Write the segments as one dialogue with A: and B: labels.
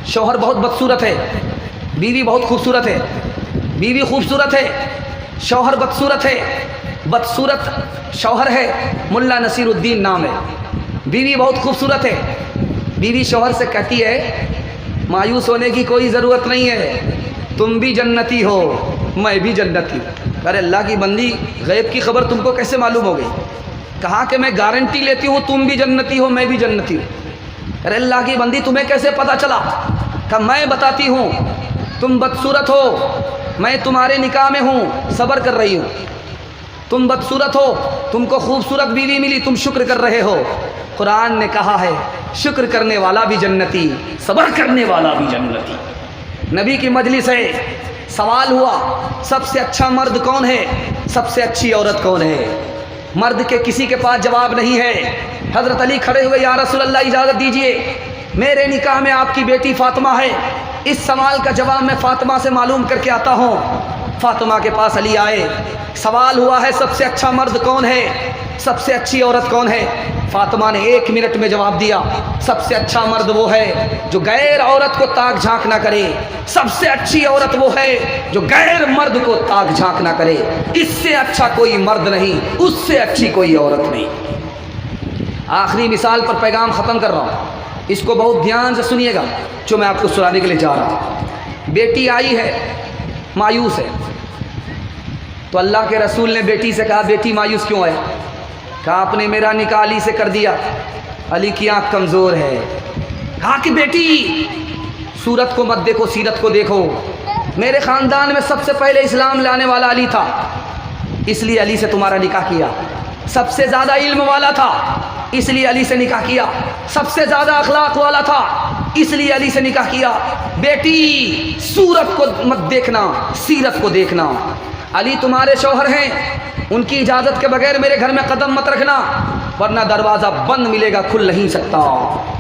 A: शौहर बहुत बदसूरत है, बीवी बहुत खूबसूरत है, बीवी खूबसूरत है, शौहर बदसूरत है, बदसूरत शौहर है, मुल्ला नसीरुद्दीन नाम है, बीवी बहुत खूबसूरत है। बीवी शौहर से कहती है मायूस होने की कोई ज़रूरत नहीं है, तुम भी जन्नती हो मैं भी जन्नती हूँ। अरे अल्लाह की बंदी, गैब की खबर तुमको कैसे मालूम हो गई? कहा कि मैं गारंटी लेती हूँ तुम भी जन्नती हो मैं भी जन्नती हूँ। अरे अल्लाह की बंदी, तुम्हें कैसे पता चला? कहा मैं बताती हूँ, तुम बदसूरत हो, मैं तुम्हारे निकाह में हूँ, सब्र कर रही हूँ। तुम बदसूरत हो, तुमको खूबसूरत बीवी मिली, तुम शुक्र कर रहे हो। कुरान ने कहा है शुक्र करने वाला भी जन्नती, सब्र करने वाला भी जन्नती। नबी की मजलिस है, सवाल हुआ सबसे अच्छा मर्द कौन है, सबसे अच्छी औरत कौन है? मर्द के किसी के पास जवाब नहीं है। हज़रत अली खड़े हुए, या रसूल अल्लाह इजाज़त दीजिए, मेरे निकाह में आपकी बेटी फ़ातिमा है, इस सवाल का जवाब मैं फ़ातिमा से मालूम करके आता हूँ। फ़ातिमा के पास अली आए, सवाल हुआ है सबसे अच्छा मर्द कौन है, सबसे अच्छी औरत कौन है? फ़ातिमा ने 1 मिनट में जवाब दिया, सबसे अच्छा मर्द वो है जो गैर औरत को ताक झांक ना करे, सबसे अच्छी औरत वो है जो गैर मर्द को ताक झांक ना करे। इससे अच्छा कोई मर्द नहीं, उससे अच्छी कोई औरत नहीं। आखिरी मिसाल पर पैगाम ख़त्म कर रहा हूँ, इसको बहुत ध्यान से सुनिएगा जो मैं आपको सुनाने के लिए जा रहा हूँ। बेटी आई है, मायूस है, तो अल्लाह के रसूल ने बेटी से कहा बेटी मायूस क्यों है? कहा आपने मेरा निकाह अली से कर दिया, अली की आँख कमज़ोर है। कहा कि बेटी सूरत को मत देखो, सीरत को देखो, मेरे ख़ानदान में सबसे पहले इस्लाम लाने वाला अली था, इसलिए अली से तुम्हारा निकाह किया। सबसे ज़्यादा इल्म वाला था, इसलिए अली से निकाह किया। सबसे ज़्यादा अखलाक वाला था, इसलिए अली से निकाह किया। बेटी सूरत को मत देखना, सीरत को देखना। अली तुम्हारे शौहर हैं, उनकी इजाज़त के बगैर मेरे घर में कदम मत रखना, वरना दरवाज़ा बंद मिलेगा, खुल नहीं सकता।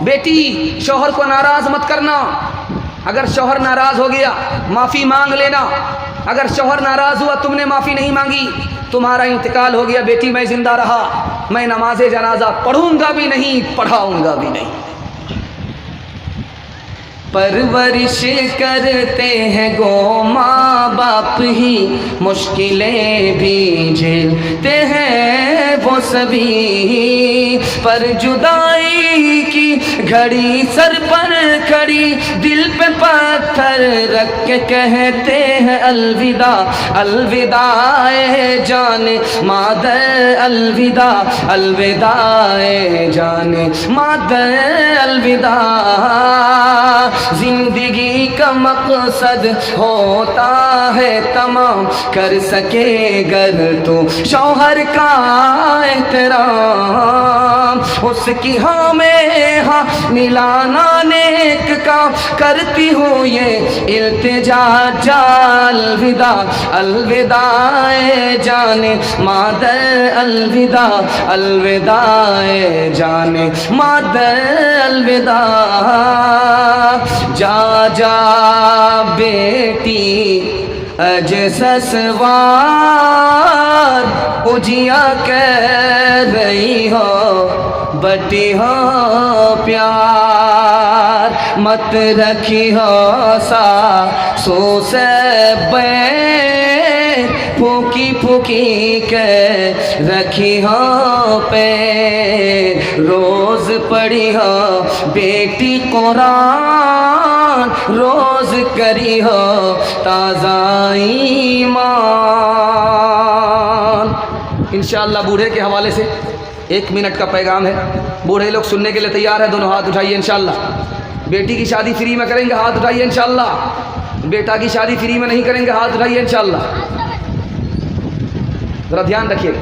A: बेटी शौहर को नाराज़ मत करना, अगर शौहर नाराज़ हो गया माफ़ी मांग लेना। अगर शौहर नाराज़ हुआ, तुमने माफ़ी नहीं मांगी, तुम्हारा इंतकाल हो गया, बेटी मैं ज़िंदा रहा, मैं नमाज जनाजा पढ़ूंगा भी नहीं, पढ़ाऊंगा भी नहीं। परवरिश करते हैं गो माँ बाप ही, मुश्किलें भी झेलते हैं वो सभी, पर जुदाई की घड़ी सर पर खड़ी, दिल पे पत्थर रख के कहते हैं अलविदा, अलविदाए जाने मादर, अलविदा, अलविदाए जाने मादर, अलविदा। जिंदगी का मकसद होता है तमाम, कर सके गर तो शौहर का एहतराम, उसकी हाँ में हाँ मिलाना नेक काम, करती हूँ ये इल्तिजा जा, अलविदा, अलविदाए जाने मादर, अलविदा, अलविदाए जाने मादर, अलविदा। जा जा बेटी अज ससवार, उजिया कह रही हो बटी हो प्यार, मत रखी हो सासों से बैर, फूकी फूकी के रखी हो पे, रोज़ पढ़ी हो बेटी कुरान, रोज़ करी हो ताज़ा ईमान। इंशाअल्लाह बूढ़े के हवाले से 1 मिनट का पैगाम है, बूढ़े लोग सुनने के लिए तैयार है, दोनों हाथ उठाइए इंशाअल्लाह। बेटी की शादी फ्री में करेंगे, हाथ उठाइए इंशाअल्लाह। बेटा की शादी फ्री में नहीं करेंगे, हाथ उठाइए इंशाअल्लाह। ज़रा ध्यान रखिएगा,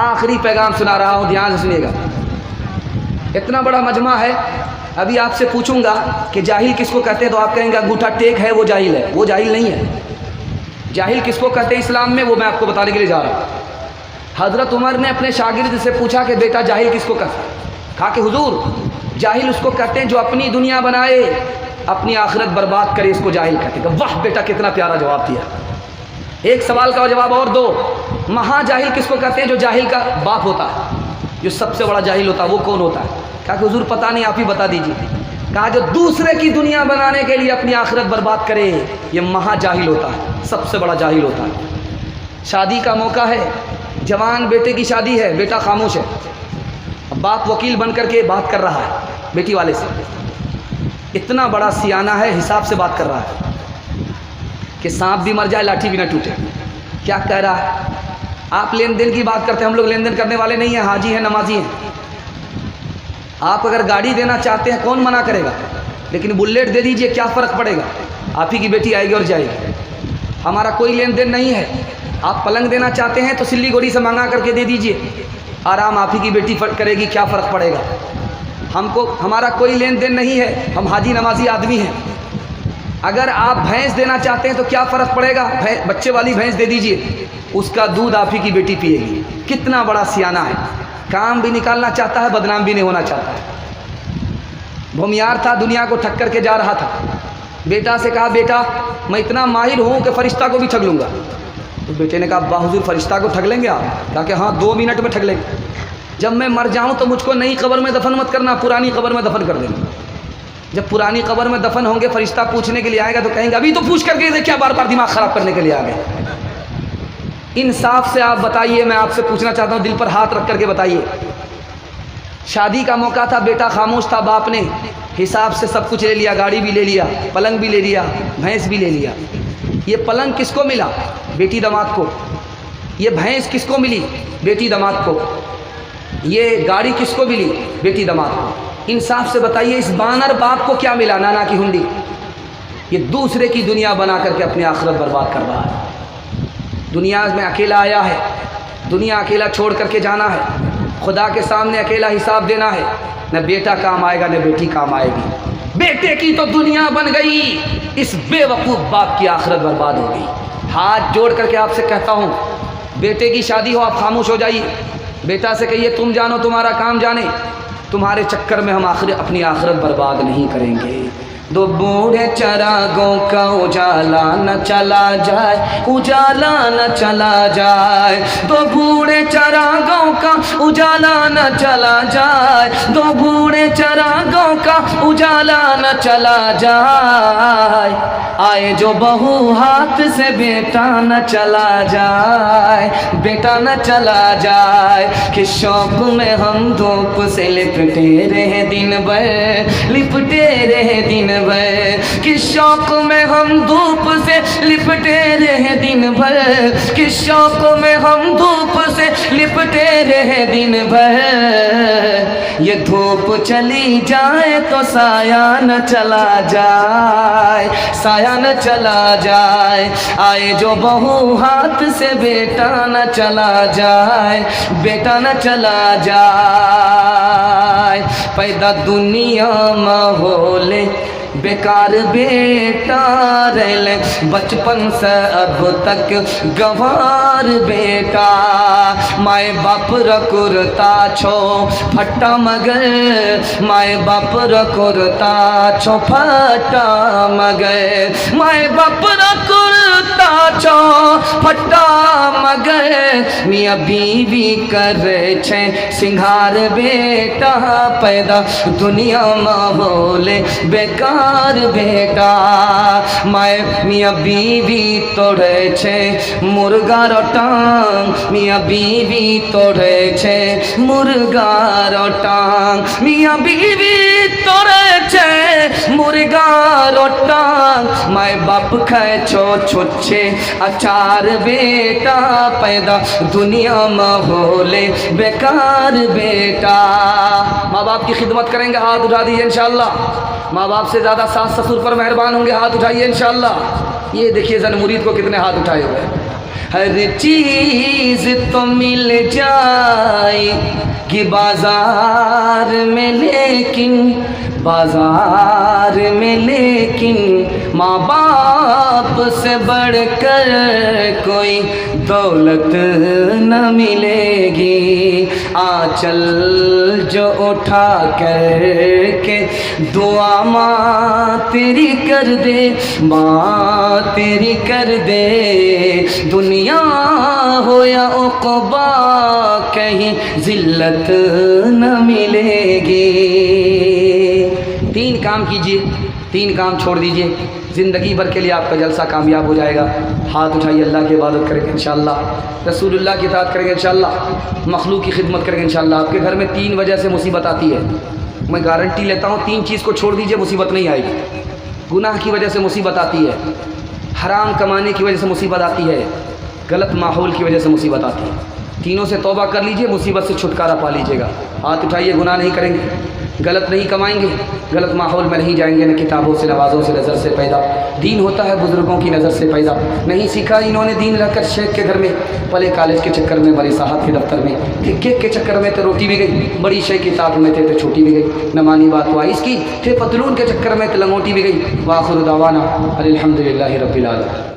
A: आखिरी पैगाम सुना रहा हूँ, ध्यान से सुनिएगा। इतना बड़ा मजमा है, अभी आपसे पूछूंगा कि जाहिल किसको कहते हैं, तो आप कहेंगे अंगूठा टेक है वो जाहिल है। वो जाहिल नहीं है। जाहिल किसको कहते हैं इस्लाम में, वो मैं आपको बताने के लिए जा रहा हूँ। हज़रत उमर ने अपने शागिर्द से पूछा कि बेटा जाहिल किसको कहते हैं? कहा कि हुजूर जाहिल उसको कहते हैं जो अपनी दुनिया बनाए, अपनी आखिरत बर्बाद करे, इसको जाहिल कहते हैं। वाह बेटा कितना प्यारा जवाब दिया। एक सवाल का जवाब और दो, महाजाहिल किसको कहते हैं? जो जाहिल का बाप होता है, जो सबसे बड़ा जाहिल होता है, वो कौन होता है? कहा कि हुजूर पता नहीं, आप ही बता दीजिए। कहा जो दूसरे की दुनिया बनाने के लिए अपनी आखिरत बर्बाद करे ये महा जाहिल होता है, सबसे बड़ा जाहिल होता है। शादी का मौका है, जवान बेटे की शादी है, बेटा खामोश है। अब बाप वकील बन करके बात कर रहा है बेटी वाले से, इतना बड़ा सियाना है, हिसाब से बात कर रहा है कि सांप भी मर जाए लाठी भी ना टूटे। क्या कह रहा है? आप लेन देन की बात करते हैं, हम लोग लेन देन करने वाले नहीं हैं, हाजी हैं, नमाजी हैं। आप अगर गाड़ी देना चाहते हैं कौन मना करेगा, लेकिन बुलेट दे दीजिए, क्या फ़र्क पड़ेगा, आप ही की बेटी आएगी और जाएगी। हमारा कोई लेन देन नहीं है। आप पलंग देना चाहते हैं तो सिल्लीगुड़ी से मंगा करके दे दीजिए, आराम आप ही की बेटी करेगी, क्या फ़र्क पड़ेगा। हमको हमारा कोई लेन देन नहीं है, हम हाजी नमाजी आदमी हैं। अगर आप भैंस देना चाहते हैं तो क्या फ़र्क पड़ेगा, बच्चे वाली भैंस दे दीजिए, उसका दूध आप ही की बेटी पिएगी। कितना बड़ा सियाना है, काम भी निकालना चाहता है, बदनाम भी नहीं होना चाहता है। भूमियार था, दुनिया को ठग करके जा रहा था। बेटा से कहा बेटा मैं इतना माहिर हूँ कि फ़रिश्ता को भी ठग लूँगा। तो बेटे ने कहा बाहुजूर फ़रिश्ता को ठग लेंगे आप? कहा कि हाँ 2 मिनट में ठग लेंगे। जब मैं मर जाऊँ तो मुझको नई कब्र में दफन मत करना, पुरानी कब्र में दफन कर देना। जब पुरानी कब्र में दफन होंगे फ़रिश्ता पूछने के लिए आएगा तो कहेंगे अभी तो पूछ करके देखिए, बार बार दिमाग ख़राब करने के लिए आ गए। इंसाफ से आप बताइए, मैं आपसे पूछना चाहता हूँ, दिल पर हाथ रख करके बताइए। शादी का मौका था, बेटा खामोश था, बाप ने हिसाब से सब कुछ ले लिया, गाड़ी भी ले लिया, पलंग भी ले लिया, भैंस भी ले लिया। ये पलंग किसको मिला? बेटी दामाद को। ये भैंस किसको मिली? बेटी दामाद को। ये गाड़ी किसको मिली? बेटी दामाद को। इंसाफ से बताइए इस बानर बाप को क्या मिला? नाना की हुंडी। ये दूसरे की दुनिया बना करके अपनी आखिरत बर्बाद कर रहा है। दुनिया में अकेला आया है, दुनिया अकेला छोड़ करके जाना है, खुदा के सामने अकेला हिसाब देना है। न बेटा काम आएगा न बेटी काम आएगी। बेटे की तो दुनिया बन गई, इस बेवकूफ़ बाप की आखिरत बर्बाद हो गई। हाथ जोड़ करके आपसे कहता हूँ, बेटे की शादी हो आप खामोश हो जाइए। बेटा से कहिए तुम जानो तुम्हारा काम जाने, तुम्हारे चक्कर में हम अपनी आखिरत बर्बाद नहीं करेंगे। 2 बूढ़े चरागों का उजाला न चला जाए, उजाला न चला जाए। 2 बूढ़े चरागों का उजाला न चला जाए, 2 बूढ़े चरागों का उजाला न चला जाए। आए जो बहू हाथ से बेटा न चला जाए, बेटा न चला जाए। कि शौक में हम धूप से लिपटे रहे दिन भर, लिपटे रहे दिन भर। कि शौक में हम धूप से लिपटे रहे दिन भर, कि शौक में हम धूप से लिपटे रहे दिन भर। ये धूप चली जाए तो साया न चला जाए, साया न चला जाए। आए जो बहू हाथ से बेटा न चला जाए, बेटा न चला जाए। पैदा दुनिया माहौल बेकार बेटा रहले, बचपन से अब तक गंवार बेटा। माए बाप रकुरता छो फट्टा मगर, माए बाप रकुरता छो फट्टा मगर। माए बाप रकुरता छो फट्टा मगर। मियाँ बीवी करे छे सिंगार बेटा, पैदा दुनिया में बोले बेकार बेटा। माए मियाँ बीवी तोड़े छे मुर्गा रो टांग, मियाँ बीवी तोड़े छे मुर्गा रो टांग। मियाँ बीवी तोड़े छे मुर्गा रो टांग। माए बाप खाए छो छुच्छे अचार बेटा, पैदा दुनिया में होले बेकार बेटा। माँ बाप की खिदमत करेंगे, हाथ उठा दीजिए इंशाअल्लाह। माँ बाप से ज़्यादा सास ससुर पर मेहरबान होंगे, हाथ उठाइए इंशाअल्लाह। ये देखिए जन मुरीद को कितने हाथ उठाए हुए हैं। हर चीज़ तो मिल जाएगी बाजार में, लेकिन बाजार में लेकिन माँ बाप से बढ़कर कोई दौलत न मिलेगी। आंचल जो उठा कर के दुआ माँ तेरी कर दे, माँ तेरी कर दे। दुनिया हो या उक़बा कहीं जिल्लत न मिलेगी। 3 काम कीजिए, 3 काम छोड़ दीजिए, ज़िंदगी भर के लिए आपका जलसा कामयाब हो जाएगा। हाथ उठाइए, अल्लाह की इबादत करेंगे इंशाअल्लाह, रसूलुल्लाह की इताअत करेंगे इंशाअल्लाह, मखलूक की खिदमत करेंगे इंशाअल्लाह। आपके घर में 3 वजह से मुसीबत आती है, मैं गारंटी लेता हूँ 3 चीज़ को छोड़ दीजिए, मुसीबत नहीं आएगी। गुनाह की वजह से मुसीबत आती है, हराम कमाने की वजह से मुसीबत आती है, गलत माहौल की वजह से मुसीबत आती है। तीनों से तौबा कर लीजिए, मुसीबत से छुटकारा पा लीजिएगा। हाथ उठाइए, गुनाह नहीं करेंगे, गलत नहीं कमाएंगे, गलत माहौल में नहीं जाएंगे, न किताबों से नवाज़ों से नज़र से पैदा। दीन होता है बुज़ुर्गों की नज़र से पैदा, नहीं सीखा इन्होंने दीन रहकर शेख के घर में, पले कॉलेज के चक्कर में, मरी साहब के दफ्तर में, केक के चक्कर में तो रोटी भी गई, बड़ी शेख की ताक में थे तो छोटी भी गई, न मानी बात वाइस की, थे पतलून के चक्कर में तो लंगोटी भी गई। वाखिर दावाना अल्हम्दुलिल्लाहि रब्बिल आलमीन।